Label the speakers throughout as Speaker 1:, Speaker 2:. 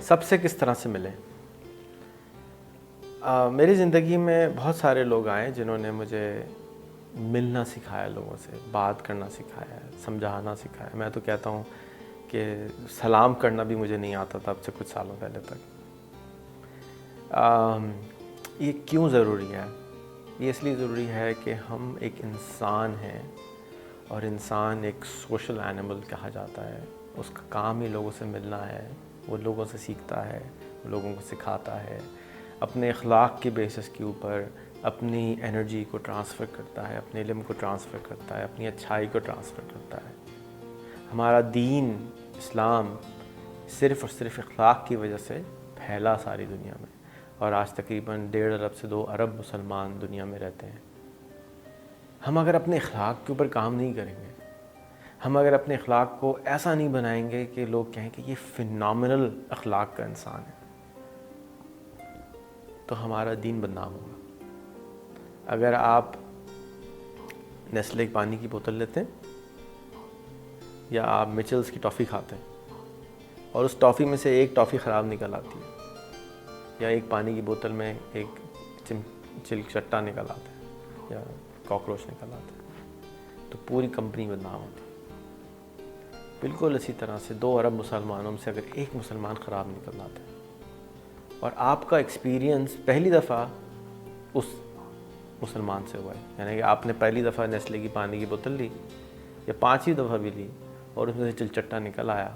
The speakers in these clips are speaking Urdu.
Speaker 1: سب سے کس طرح سے ملیں؟ میری زندگی میں بہت سارے لوگ آئے جنہوں نے مجھے ملنا سکھایا، لوگوں سے بات کرنا سکھایا، سمجھانا سکھایا۔ میں تو کہتا ہوں کہ سلام کرنا بھی مجھے نہیں آتا تھا اب سے کچھ سالوں پہلے تک۔ یہ کیوں ضروری ہے؟ یہ اس لیے ضروری ہے کہ ہم ایک انسان ہیں، اور انسان ایک سوشل اینیمل کہا جاتا ہے۔ اس کا کام ہی لوگوں سے ملنا ہے، وہ لوگوں سے سیکھتا ہے، وہ لوگوں کو سکھاتا ہے، اپنے اخلاق کے بیسس کے اوپر اپنی انرجی کو ٹرانسفر کرتا ہے، اپنے علم کو ٹرانسفر کرتا ہے، اپنی اچھائی کو ٹرانسفر کرتا ہے۔ ہمارا دین اسلام صرف اور صرف اخلاق کی وجہ سے پھیلا ساری دنیا میں، اور آج تقریباً 1.5 ارب سے 2 ارب مسلمان دنیا میں رہتے ہیں۔ ہم اگر اپنے اخلاق کے اوپر کام نہیں کریں گے، ہم اگر اپنے اخلاق کو ایسا نہیں بنائیں گے کہ لوگ کہیں کہ یہ فینامنل اخلاق کا انسان ہے، تو ہمارا دین بدنام ہوگا۔ اگر آپ نیسلے کی پانی کی بوتل لیتے ہیں یا آپ مچلز کی ٹافی کھاتے ہیں اور اس ٹافی میں سے ایک ٹافی خراب نکل آتی ہے، یا ایک پانی کی بوتل میں ایک چٹا نکل آتا ہے یا کاکروچ نکل آتا ہے، تو پوری کمپنی بدنام ہوتی ہے۔ بالکل اسی طرح سے 2 ارب مسلمانوں میں سے اگر ایک مسلمان خراب نکل آتا ہے، اور آپ کا ایکسپیرینس پہلی دفعہ اس مسلمان سے ہوا ہے، یعنی کہ آپ نے پہلی دفعہ نیسلے کی پانی کی بوتل لی یا 5ویں دفعہ بھی لی اور اس میں سے چلچٹا نکل آیا،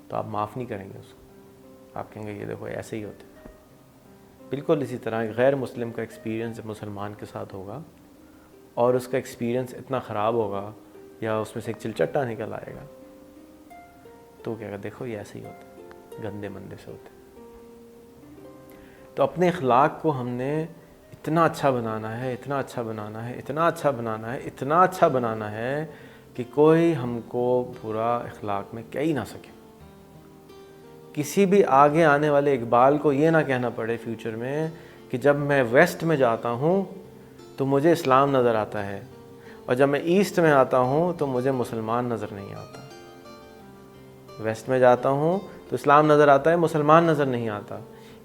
Speaker 1: تو آپ معاف نہیں کریں گے اس کو، آپ کہیں گے یہ دیکھو ایسے ہی ہوتے ہیں۔ بالکل اسی طرح غیر مسلم کا ایکسپیرینس جب مسلمان کے ساتھ ہوگا اور اس کا ایکسپیرینس اتنا خراب ہوگا یا اس میں سے ایک چلچٹا نکل آئے گا، تو کہے گا دیکھو یہ ایسے ہی ہوتے ہیں، گندے مندے سے ہوتے ہیں۔ تو اپنے اخلاق کو ہم نے اتنا اچھا بنانا ہے، اتنا اچھا بنانا ہے، اتنا اچھا بنانا ہے، اتنا اچھا بنانا ہے کہ کوئی ہم کو برا اخلاق میں کہہ ہی نہ سکے۔ کسی بھی آگے آنے والے اقبال کو یہ نہ کہنا پڑے فیوچر میں کہ جب میں ویسٹ میں جاتا ہوں تو مجھے اسلام نظر آتا ہے، اور جب میں ایسٹ میں آتا ہوں تو مجھے مسلمان نظر نہیں آتا۔ ویسٹ میں جاتا ہوں تو اسلام نظر آتا ہے، مسلمان نظر نہیں آتا۔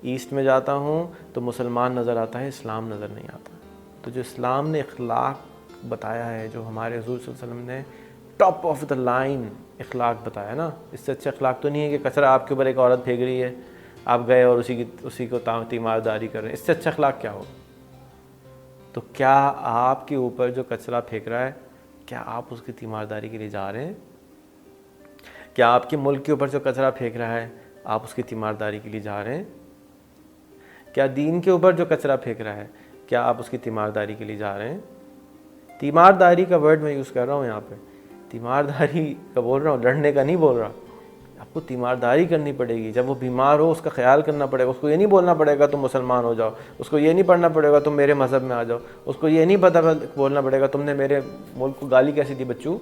Speaker 1: ایسٹ میں جاتا ہوں تو مسلمان نظر آتا ہے، اسلام نظر نہیں آتا۔ تو جو اسلام نے اخلاق بتایا ہے، جو ہمارے حضور صلی اللہ علیہ وسلم نے ٹاپ آف دا لائن اخلاق بتایا نا، اس سے اچھا اخلاق تو نہیں ہے کہ کچرا آپ کے اوپر ایک عورت پھینک رہی ہے، آپ گئے اور اسی کو تیمارداری کر رہے ہیں۔ اس سے اچھا اخلاق کیا ہو؟ تو کیا آپ کے اوپر جو کچرا پھینک رہا ہے، کیا آپ اس کی تیمارداری کے لیے جا رہے ہیں؟ کیا آپ کے ملک کے اوپر جو کچرا پھینک رہا ہے، آپ اس کی تیمارداری کے لیے جا رہے ہیں؟ کیا دین کے اوپر جو کچرا پھینک رہا ہے، کیا آپ اس کی تیمارداری کے لیے جا رہے ہیں؟ تیمارداری کا ورڈ میں یوز کر رہا ہوں یہاں پہ، تیمارداری کا بول رہا ہوں، لڑنے کا نہیں بول رہا۔ آپ کو تیمارداری کرنی پڑے گی، جب وہ بیمار ہو اس کا خیال کرنا پڑے گا۔ اس کو یہ نہیں بولنا پڑے گا تم مسلمان ہو جاؤ، اس کو یہ نہیں پڑھنا پڑے گا تم میرے مذہب میں آ جاؤ، اس کو یہ نہیں پتہ بولنا پڑے گا تم نے میرے ملک کو گالی کیسی دی بچو۔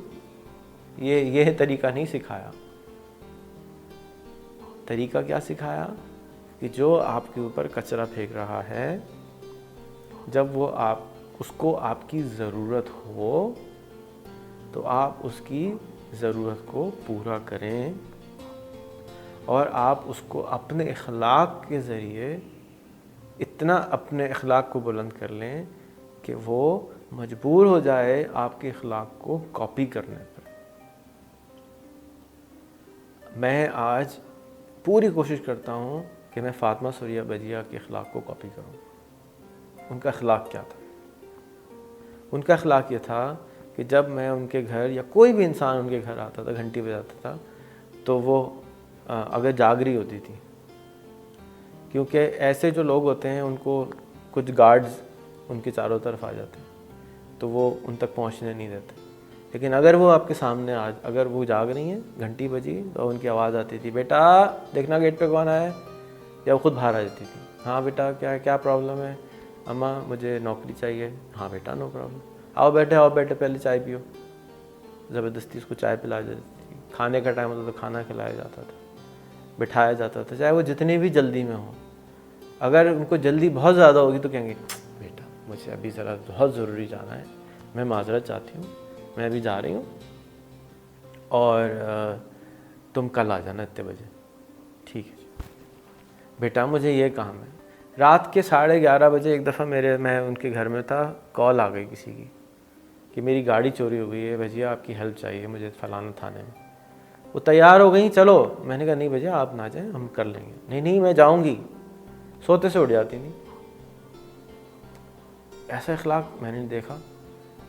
Speaker 1: یہ طریقہ نہیں سکھایا۔ طریقہ کیا سکھایا؟ کہ جو آپ کے اوپر کچرا پھینک رہا ہے، جب وہ اس کو آپ کی ضرورت ہو تو آپ اس کی ضرورت کو پورا کریں، اور آپ اس کو اپنے اخلاق کے ذریعے اتنا اپنے اخلاق کو بلند کر لیں کہ وہ مجبور ہو جائے آپ کے اخلاق کو کاپی کرنے پر۔ میں آج پوری کوشش کرتا ہوں کہ میں فاطمہ سوریہ بجیہ کے اخلاق کو کاپی کروں۔ ان کا اخلاق کیا تھا؟ ان کا اخلاق یہ تھا کہ جب میں ان کے گھر یا کوئی بھی انسان ان کے گھر آتا تھا، گھنٹی بجاتا تھا، تو وہ اگر جاگ رہی ہوتی تھی، کیونکہ ایسے جو لوگ ہوتے ہیں ان کو کچھ گارڈز ان کے چاروں طرف آ جاتے ہیں تو وہ ان تک پہنچنے نہیں دیتے، لیکن اگر وہ آپ کے سامنے اگر وہ جاگ رہی ہیں، گھنٹی بجی تو ان کی آواز آتی تھی، بیٹا دیکھنا گیٹ پہ کون آیا ہے، یا وہ خود باہر آ جاتی تھی، ہاں بیٹا کیا پرابلم ہے، اماں مجھے نوکری چاہیے، ہاں بیٹا نو پرابلم، آؤ بیٹے پہلے چائے پیو، زبردستی اس کو چائے پلا جاتی تھی، کھانے کا ٹائم ہوتا تو کھانا کھلایا جاتا تھا، بٹھایا جاتا تھا، چاہے وہ جتنی بھی جلدی میں ہوں۔ اگر ان کو جلدی بہت زیادہ ہوگی تو کہیں گے بیٹا مجھے ابھی ذرا بہت ضروری جانا ہے، میں معذرت چاہتی ہوں، میں ابھی جا رہی ہوں، اور تم کل آ جانا اتنے بجے، ٹھیک ہے۔ بیٹا مجھے یہ کام ہے. رات کے 11:30 بجے ایک دفعہ میں ان کے گھر میں تھا, کال آ گئی کسی کی کہ میری گاڑی چوری ہو گئی ہے بھجیا, آپ کی ہیلپ چاہیے مجھے فلانا تھانے میں. وہ تیار ہو گئیں, چلو. میں نے کہا نہیں بھجیا آپ نہ جائیں, ہم کر لیں گے. نہیں میں جاؤں گی. سوتے سے اٹھ جاتی نہیں. ایسا اخلاق میں نے دیکھا.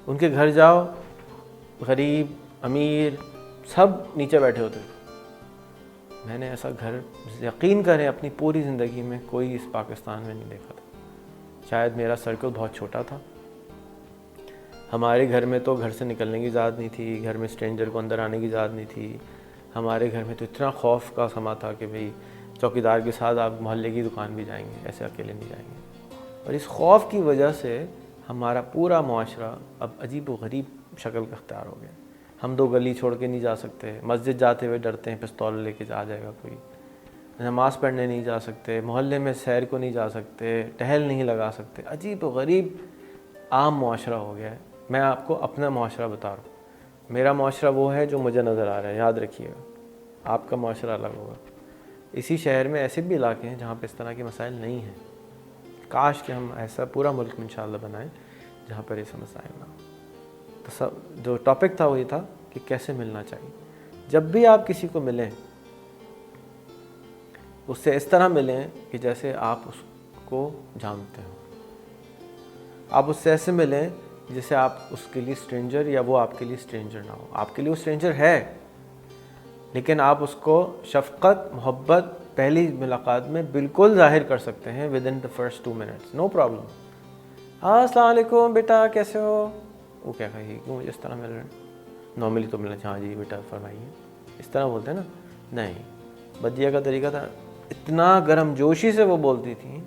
Speaker 1: ان کے گھر جاؤ, غریب امیر سب نیچے بیٹھے ہوتے تھے. میں نے ایسا گھر یقین کریں اپنی پوری زندگی میں کوئی اس پاکستان میں نہیں دیکھا تھا. شاید میرا سرکل بہت چھوٹا تھا. ہمارے گھر میں تو گھر سے نکلنے کی اجازت نہیں تھی, گھر میں اسٹرینجر کو اندر آنے کی اجازت نہیں تھی. ہمارے گھر میں تو اتنا خوف کا سما تھا کہ بھئی چوکیدار کے ساتھ آپ محلے کی دکان بھی جائیں گے, ایسے اکیلے نہیں جائیں گے. اور اس خوف کی وجہ سے ہمارا پورا معاشرہ اب عجیب و غریب شکل کا اختیار ہو گیا. ہم 2 گلی چھوڑ کے نہیں جا سکتے, مسجد جاتے ہوئے ڈرتے ہیں پستول لے کے جا جائے گا کوئی. نماز پڑھنے نہیں جا سکتے, محلے میں سیر کو نہیں جا سکتے, ٹہل نہیں لگا سکتے. عجیب و غریب عام معاشرہ ہو گیا ہے. میں آپ کو اپنا معاشرہ بتا رہا ہوں. میرا معاشرہ وہ ہے جو مجھے نظر آ رہا ہے, یاد رکھیے گا. آپ کا معاشرہ الگ ہوگا. اسی شہر میں ایسے بھی علاقے ہیں جہاں پہ اس طرح کے مسائل نہیں ہیں. کاش کہ ہم ایسا پورا ملک میں انشاءاللہ بنائیں جہاں پر ایسے مسائل نہ ہوں. تو جو ٹاپک تھا وہ یہ تھا کہ کیسے ملنا چاہیے. جب بھی آپ کسی کو ملیں اس سے اس طرح ملیں کہ جیسے آپ اس کو جانتے ہو. آپ اس سے ایسے ملیں جیسے آپ اس کے لیے اسٹرینجر یا وہ آپ کے لیے اسٹرینجر نہ ہو. آپ کے لیے وہ اسٹرینجر ہے لیکن آپ اس کو شفقت محبت پہلی ملاقات میں بالکل ظاہر کر سکتے ہیں with in the first 2 minutes, no problem. ہاں السلام علیکم بیٹا کیسے ہو. وہ کیا کہے کیوں مجھے اس طرح مل رہے ہیں, نارملی تو ملنا ہاں جی بیٹا فرمائیے, اس طرح بولتے ہیں نا. نہیں, بدیہ کا طریقہ تھا. اتنا گرم جوشی سے وہ بولتی تھی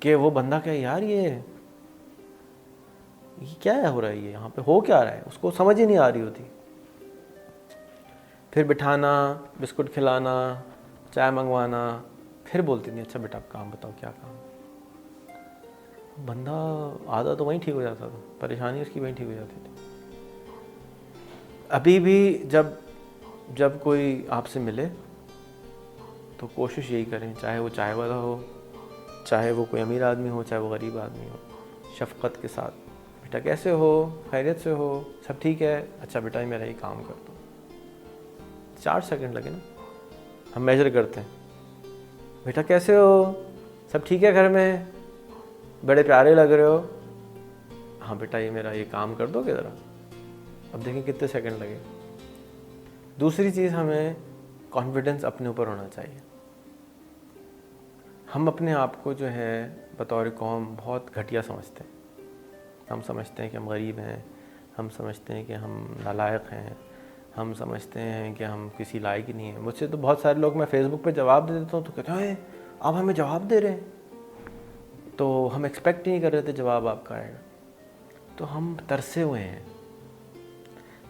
Speaker 1: کہ وہ بندہ کہ یار یہ کیا ہو رہا ہے, یہ یہاں پہ ہو کیا رہا ہے, اس کو سمجھ ہی نہیں آ رہی ہوتی. پھر بٹھانا, بسکٹ کھلانا, چائے منگوانا, پھر بولتی تھی اچھا بیٹا آپ کام بتاؤ کیا کام. بندہ آدھا تو وہیں ٹھیک ہو جاتا تھا, پریشانی اس کی وہیں ٹھیک ہو جاتی تھی. ابھی بھی جب کوئی آپ سے ملے تو کوشش یہی کریں, چاہے وہ چائے والا ہو, چاہے وہ کوئی امیر آدمی ہو, چاہے وہ غریب آدمی ہو, شفقت کے ساتھ بیٹا کیسے ہو, خیریت سے ہو, سب ٹھیک ہے, اچھا بیٹا میرا یہ کام کر دو. 4 سیکنڈ لگے نا, ہم میجر کرتے ہیں. بیٹا کیسے ہو, سب ٹھیک ہے گھر میں, بڑے پیارے لگ رہے ہو, ہاں بیٹا یہ میرا یہ کام کر دو گے ذرا. اب دیکھیں کتنے سیکنڈ لگے. دوسری چیز ہمیں کانفیڈنس اپنے اوپر ہونا چاہیے. ہم اپنے آپ کو جو ہے بطور قوم بہت گھٹیا سمجھتے ہیں. ہم سمجھتے ہیں کہ ہم غریب ہیں, ہم سمجھتے ہیں کہ ہم نالائق ہیں, ہم سمجھتے ہیں کہ ہم کسی لائق ہی نہیں ہیں. مجھ سے تو بہت سارے لوگ, میں فیس بک پہ جواب دے دیتا ہوں تو کہتے ہیں آپ ہمیں جواب دے رہے ہیں, تو ہم ایکسپیکٹ نہیں کر رہے تھے جواب آپ کا آئے گا. تو ہم ترسے ہوئے ہیں,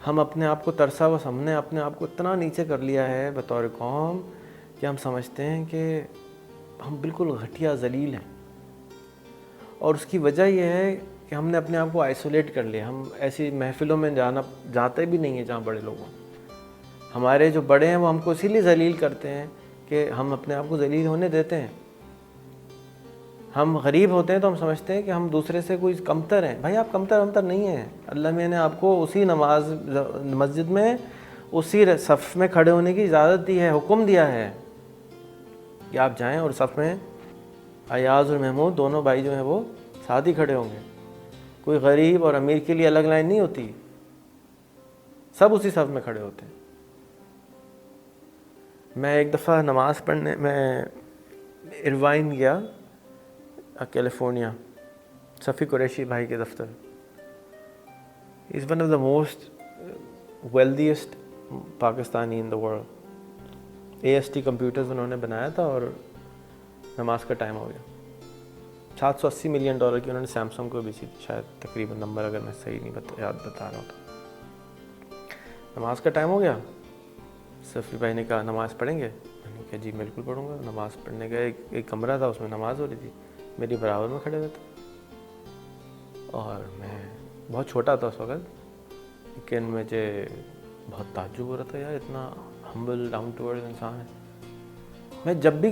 Speaker 1: ہم اپنے آپ کو ترسا ہوا, ہم نے اپنے آپ کو اتنا نیچے کر لیا ہے بطور قوم کہ ہم سمجھتے ہیں کہ ہم بالکل گھٹیا ذلیل ہیں. اور اس کی وجہ یہ ہے کہ ہم نے اپنے آپ کو آئسولیٹ کر لیا. ہم ایسی محفلوں میں جاتے بھی نہیں ہیں جہاں بڑے لوگ ہوں. ہمارے جو بڑے ہیں وہ ہم کو اسی لیے ذلیل کرتے ہیں کہ ہم اپنے آپ کو ذلیل ہونے دیتے ہیں. ہم غریب ہوتے ہیں تو ہم سمجھتے ہیں کہ ہم دوسرے سے کوئی کمتر ہیں. بھائی آپ کمتر نہیں ہیں. اللہ میں نے آپ کو اسی مسجد میں اسی صف میں کھڑے ہونے کی اجازت دی ہے, حکم دیا ہے کہ آپ جائیں اور صف میں ایاز اور محمود دونوں بھائی جو ہیں وہ ساتھ ہی کھڑے ہوں گے. کوئی غریب اور امیر کے لیے الگ لائن نہیں ہوتی, سب اسی صف میں کھڑے ہوتے ہیں. میں ایک دفعہ نماز پڑھنے میں اروائن گیا, کیلیفورنیا, صفی قریشی بھائی کے دفتر. Is one of the most wealthiest Pakistani in the world. AST computers انہوں نے بنایا تھا اور نماز کا ٹائم ہو گیا. $780 ملین کی انہوں نے سیمسنگ کو بیچی تھی شاید, تقریباً نمبر اگر میں صحیح نہیں یاد بتا رہا ہوں تو. نماز کا ٹائم ہو گیا, صفی بھائی نے کہا نماز پڑھیں گے. میں نے کہا جی بالکل پڑھوں گا. نماز پڑھنے کا ایک کمرہ تھا, اس میں نماز ہو رہی تھی, میری برابر میں کھڑے ہوئے تھے. اور میں بہت چھوٹا تھا اس وقت, لیکن مجھے بہت تعجب ہو رہا تھا, یار اتنا ہمبل ڈاؤن ٹو ارتھ انسان ہے. میں جب بھی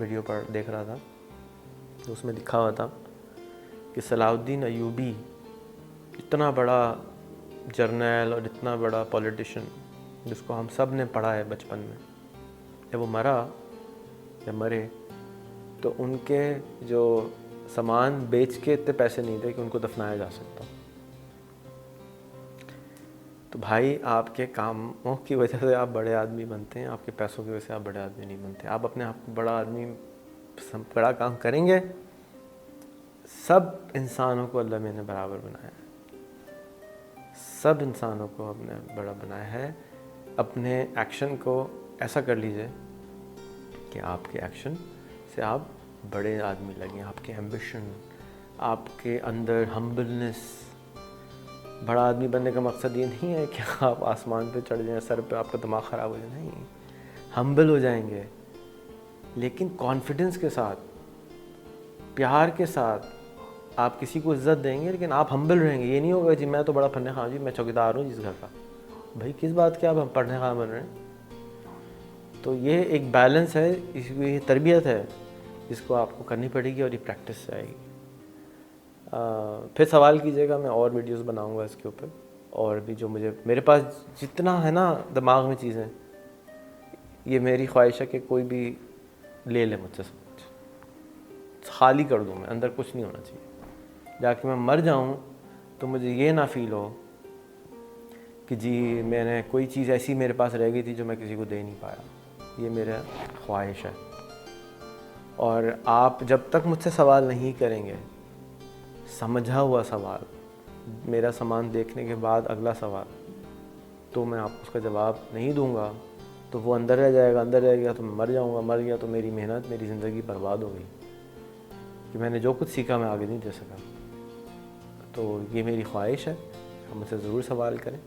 Speaker 1: ویڈیو دیکھ رہا تھا تو اس میں لکھا ہوا تھا کہ صلاح الدین ایوبی اتنا بڑا جرنیل اور اتنا بڑا پولیٹیشین جس کو ہم سب نے پڑھا ہے بچپن میں، جب وہ مرے تو ان کے جو سامان بیچ کے اتنے پیسے نہیں تھے کہ ان کو دفنایا جا سکتا. تو بھائی آپ کے کاموں کی وجہ سے آپ بڑے آدمی بنتے ہیں، آپ کے پیسوں کی وجہ سے آپ بڑے آدمی نہیں بنتے. آپ اپنے آپ کو بڑا آدمی بڑا کام کریں گے. سب انسانوں کو اللہ میں نے برابر بنایا ہے، سب انسانوں کو اپنے بڑا بنایا ہے. اپنے ایکشن کو ایسا کر لیجئے کہ آپ کے ایکشن سے آپ بڑے آدمی لگیں. آپ کے ایمبیشن، آپ کے اندر ہمبلنس. بڑا آدمی بننے کا مقصد یہ نہیں ہے کہ آپ آسمان پہ چڑھ جائیں، سر پہ آپ کا دماغ خراب ہو جائے. نہیں، ہمبل ہو جائیں گے لیکن کانفیڈنس کے ساتھ، پیار کے ساتھ. آپ کسی کو عزت دیں گے لیکن آپ ہمبل رہیں گے. یہ نہیں ہوگا جی میں تو بڑا پڑھنے خواہ، جی میں چوکیدار ہوں جس گھر کا. بھائی کس بات کے آپ پڑھنے خواہ بن رہے ہیں؟ تو یہ ایک بیلنس ہے، اس کی یہ تربیت ہے جس کو آپ کو کرنی پڑے گی اور یہ پریکٹس سے آئے گی. پھر سوال کیجیے گا، میں اور ویڈیوز بناؤں گا اس کے اوپر. اور بھی جو میرے پاس جتنا ہے نا دماغ میں چیزیں، یہ میری خواہش ہے کہ کوئی بھی لے لے مجھ سے سب کچھ، خالی کر دوں میں، اندر کچھ نہیں ہونا چاہیے. جا کے میں مر جاؤں تو مجھے یہ نہ فیل ہو کہ جی میں نے کوئی چیز ایسی میرے پاس رہ گئی تھی جو میں کسی کو دے نہیں پایا. یہ میرا خواہش ہے. اور آپ جب تک مجھ سے سوال نہیں کریں گے، سمجھا ہوا سوال، میرا سامان دیکھنے کے بعد اگلا سوال، تو میں آپ کو اس کا جواب نہیں دوں گا تو وہ اندر رہ جائے گا. اندر رہ گیا تو میں مر جاؤں گا. مر گیا تو میری محنت، میری زندگی برباد ہو گئی کہ میں نے جو کچھ سیکھا میں آگے نہیں دے سکا. تو یہ میری خواہش ہے، ہم مجھ سے ضرور سوال کریں،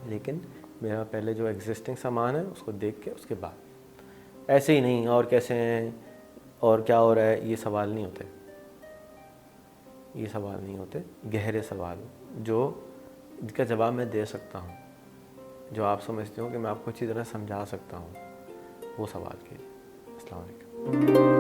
Speaker 1: لیکن میرا پہلے جو ایگزسٹنگ سامان ہے اس کو دیکھ کے اس کے بعد. ایسے ہی نہیں اور کیسے ہیں اور کیا ہو رہا ہے، یہ سوال نہیں ہوتے. یہ سوال نہیں ہوتے، گہرے سوال جو جن کا جواب میں دے سکتا ہوں، جو آپ سمجھتے ہو کہ میں آپ کو اچھی طرح سمجھا سکتا ہوں، وہ سوال کیجیے. السلام علیکم.